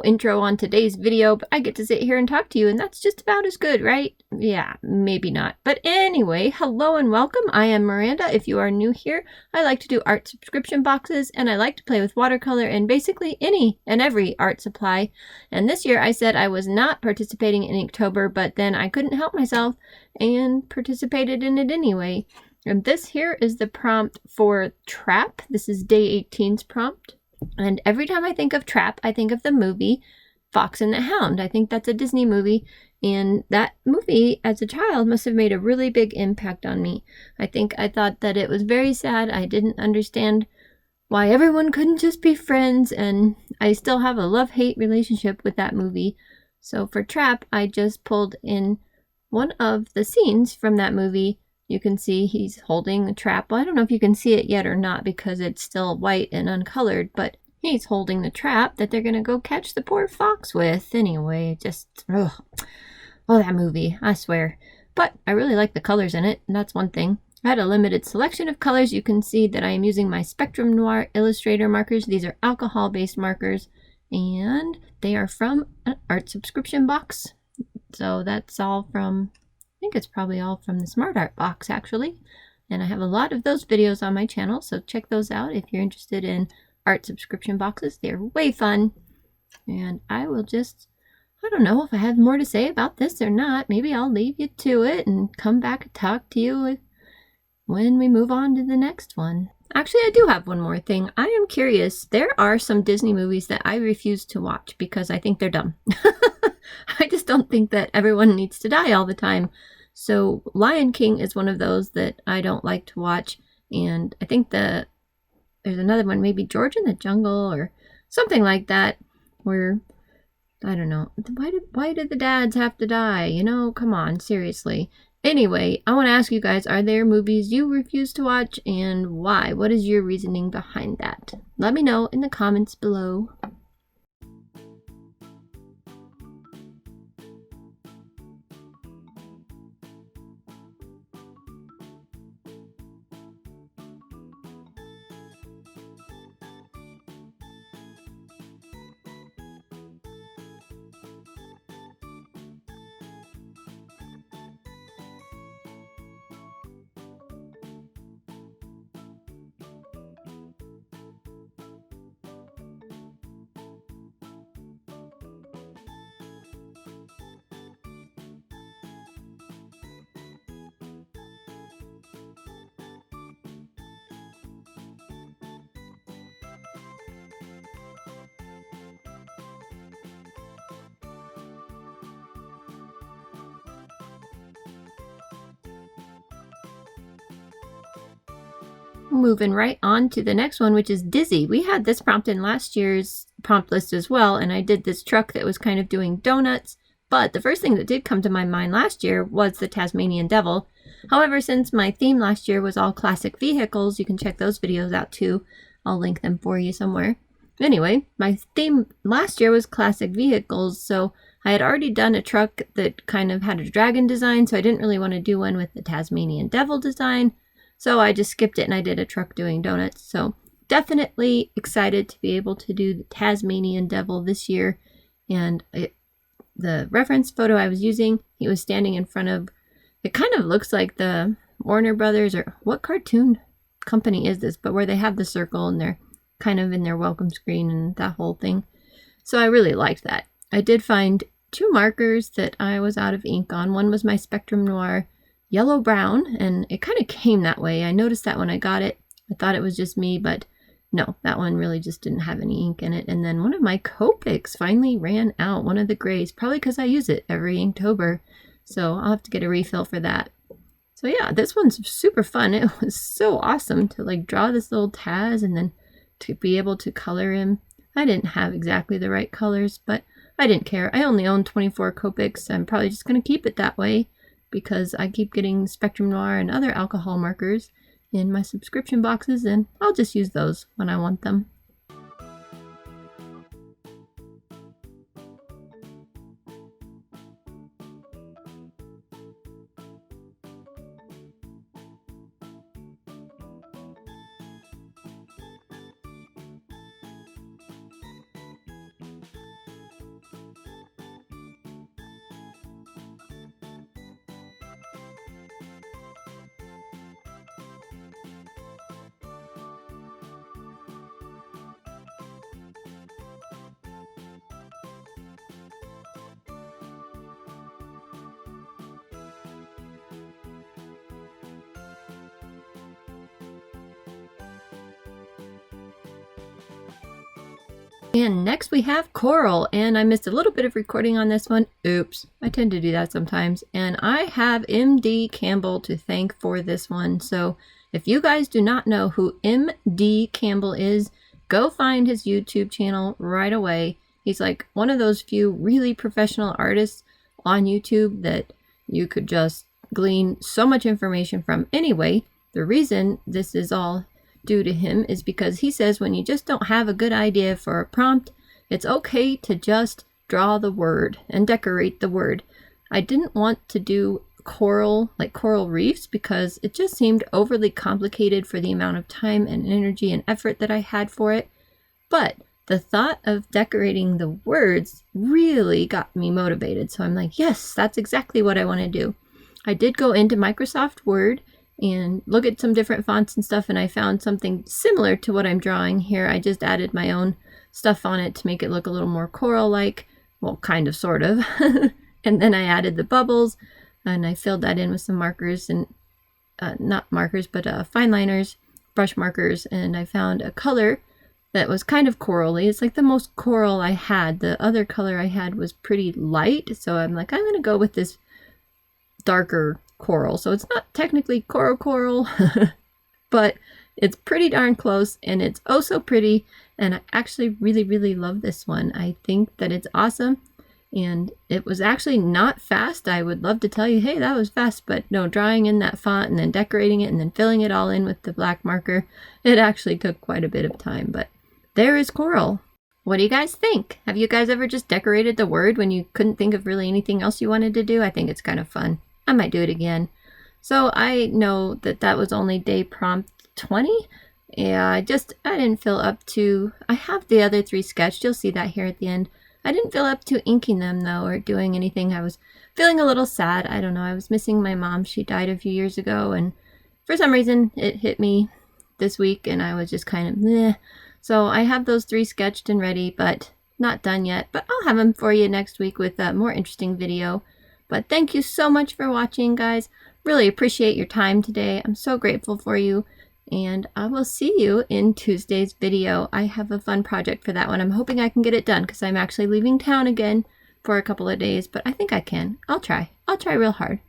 no intro on today's video, but I get to sit here and talk to you, and that's just about as good, right? Yeah, maybe not. But anyway, hello and welcome. I am Miranda. If you are new here, I like to do art subscription boxes, and I like to play with watercolor and basically any and every art supply. And this year I said I was not participating in Inktober, but then I couldn't help myself and participated in it anyway. And this here is the prompt for Trap. This is day 18's prompt. And every time I think of Trap, I think of the movie Fox and the Hound. I think that's a Disney movie, and that movie as a child must have made a really big impact on me. I thought that it was very sad. I didn't understand why everyone couldn't just be friends, and I still have a love-hate relationship with that movie. So for Trap, I just pulled in one of the scenes from that movie. You can see he's holding a trap. Well, I don't know if you can see it yet or not because it's still white and uncolored, but he's holding the trap that they're going to go catch the poor fox with. Anyway, just, oh, that movie, I swear. But I really like the colors in it, and that's one thing. I had a limited selection of colors. You can see that I am using my Spectrum Noir Illustrator markers. These are alcohol-based markers, and they are from an art subscription box. So that's all from... I think it's probably all from the Smart Art box, actually. And I have a lot of those videos on my channel, so check those out if you're interested in art subscription boxes. They're way fun. And I will just, I don't know if I have more to say about this or not. Maybe I'll leave you to it and come back and talk to you when we move on to the next one. Actually, I do have one more thing. I am curious. There are some Disney movies that I refuse to watch because I think they're dumb. I just don't think that everyone needs to die all the time. So Lion King is one of those that I don't like to watch. And I think there's another one, maybe George in the Jungle or something like that, where, I don't know, why did the dads have to die? You know, come on, seriously. Anyway, I want to ask you guys, are there movies you refuse to watch and why? What is your reasoning behind that? Let me know in the comments below. Moving right on to the next one, which is Dizzy. We had this prompt in last year's prompt list as well, and I did this truck that was kind of doing donuts, but the first thing that did come to my mind last year was the Tasmanian Devil. However, since my theme last year was all classic vehicles, you can check those videos out too. I'll link them for you somewhere. Anyway, my theme last year was classic vehicles, so I had already done a truck that kind of had a dragon design, so I didn't really want to do one with the Tasmanian Devil design. So I just skipped it and I did a truck doing donuts. So definitely excited to be able to do the Tasmanian Devil this year. And the reference photo I was using, he was standing in front of, it kind of looks like the Warner Brothers, or what cartoon company is this, but where they have the circle and they're kind of in their welcome screen and that whole thing. So I really liked that. I did find 2 markers that I was out of ink on. One was my Spectrum Noir yellow-brown, and it kind of came that way. I noticed that when I got it. I thought it was just me, but no, that one really just didn't have any ink in it. And then one of my Copics finally ran out, one of the grays, probably because I use it every Inktober. So I'll have to get a refill for that. So yeah, this one's super fun. It was so awesome to like draw this little Taz and then to be able to color him. I didn't have exactly the right colors, but I didn't care. I only own 24 Copics. I'm probably just going to keep it that way, because I keep getting Spectrum Noir and other alcohol markers in my subscription boxes, and I'll just use those when I want them. And next we have coral, and I missed a little bit of recording on this one. Oops, I tend to do that sometimes. And I have MD Campbell to thank for this one. So if you guys do not know who MD Campbell is, go find his YouTube channel right away. He's like one of those few really professional artists on YouTube that you could just glean so much information from. Anyway, the reason this is all due to him is because he says when you just don't have a good idea for a prompt, it's okay to just draw the word and decorate the word. I didn't want to do coral, like coral reefs, because it just seemed overly complicated for the amount of time and energy and effort that I had for it. But the thought of decorating the words really got me motivated. So I'm like, yes, that's exactly what I want to do. I did go into Microsoft Word and look at some different fonts and stuff, and I found something similar to what I'm drawing here. I just added my own stuff on it to make it look a little more coral-like. Well, kind of, sort of. And then I added the bubbles, and I filled that in with some markers, and not markers, but fine liners, brush markers, and I found a color that was kind of corally. It's like the most coral I had. The other color I had was pretty light, so I'm like, I'm going to go with this darker coral. So it's not technically coral, but it's pretty darn close, and it's oh so pretty, and I actually really love this one. I think that it's awesome, and it was actually not fast. I would love to tell you, hey, that was fast, but no, drawing in that font and then decorating it and then filling it all in with the black marker, it actually took quite a bit of time. But there is coral. What do you guys think? Have you guys ever just decorated the word when you couldn't think of really anything else you wanted to do? I think it's kind of fun. I might do it again. So I know that that was only day prompt 20. Yeah, I didn't feel up to, I have the other 3 sketched. You'll see that here at the end. I didn't feel up to inking them though, or doing anything. I was feeling a little sad. I don't know. I was missing my mom. She died a few years ago, and for some reason it hit me this week, and I was just kind of meh. So I have those 3 sketched and ready, but not done yet. But I'll have them for you next week with a more interesting video. But thank you so much for watching, guys. Really appreciate your time today. I'm so grateful for you. And I will see you in Tuesday's video. I have a fun project for that one. I'm hoping I can get it done because I'm actually leaving town again for a couple of days. But I think I can. I'll try. I'll try real hard.